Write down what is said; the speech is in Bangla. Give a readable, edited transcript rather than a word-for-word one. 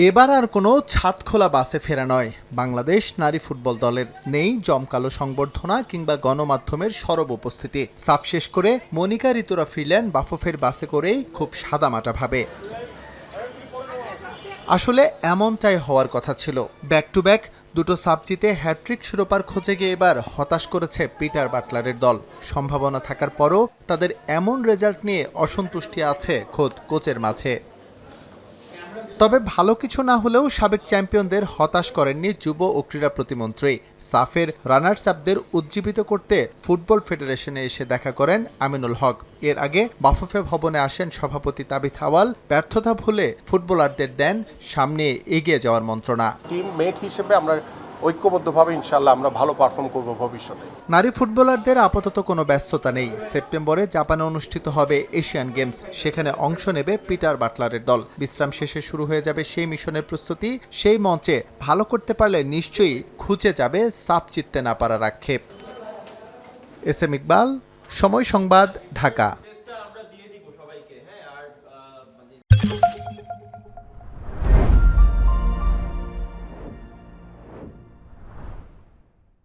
এবার আর কোনো ছাদখোলা বাসে ফেরা নয় বাংলাদেশ নারী ফুটবল দলের। নেই জমকালো সংবর্ধনা কিংবা গণমাধ্যমের সরব উপস্থিতি। সাফ শেষ করে মনিকা ঋতুরা ফিরলেন বাফুফের বাসে করেই খুব সাদামাটা ভাবে। আসলে এমনটাই হওয়ার কথা ছিল। ব্যাক টু ব্যাক দুটো সাব জিতে হ্যাট্রিক শিরোপার খোঁজে গিয়ে এবার হতাশ করেছে পিটার বাটলারের দল। সম্ভাবনা থাকার পরও তাদের এমন রেজাল্ট নিয়ে অসন্তুষ্টি আছে খোদ কোচের মাঝে। তবে ভালো কিছু না হলেও সাবেক চ্যাম্পিয়নদের হতাশ করেননি যুব ও ক্রীড়া প্রতিমন্ত্রী। সাফের রানার্স আপদের উজ্জীবিত করতে ফুটবল ফেডারেশনে এসে দেখা করেন আমিনুল হক। এর আগে বাফুফে ভবনে আসেন সভাপতি তাবিথ আওয়াল। ব্যর্থতা ভুলে ফুটবলারদের দেন সামনে এগিয়ে যাওয়ার মন্ত্রণা। টিম মেট হিসেবে আমরা ঐক্যবদ্ধভাবে ইনশাআল্লাহ আমরা ভালো পারফর্ম করব ভবিষ্যতে। নারী ফুটবলারদের আপাতত কোনো ব্যস্ততা নেই। সেপ্টেম্বরে জাপানে অনুষ্ঠিত হবে এশিয়ান গেমস। সেখানে অংশ নেবে পিটার বাটলারের দল। বিশ্রাম শেষে শুরু হয়ে যাবে সেই মিশনের প্রস্তুতি। সেই মঞ্চে ভালো করতে পারলে নিশ্চয়ই খুঁজে যাবে সাফ জিততে না পারার আক্ষেপ। এস এম ইকবাল, সময় সংবাদ, ঢাকা।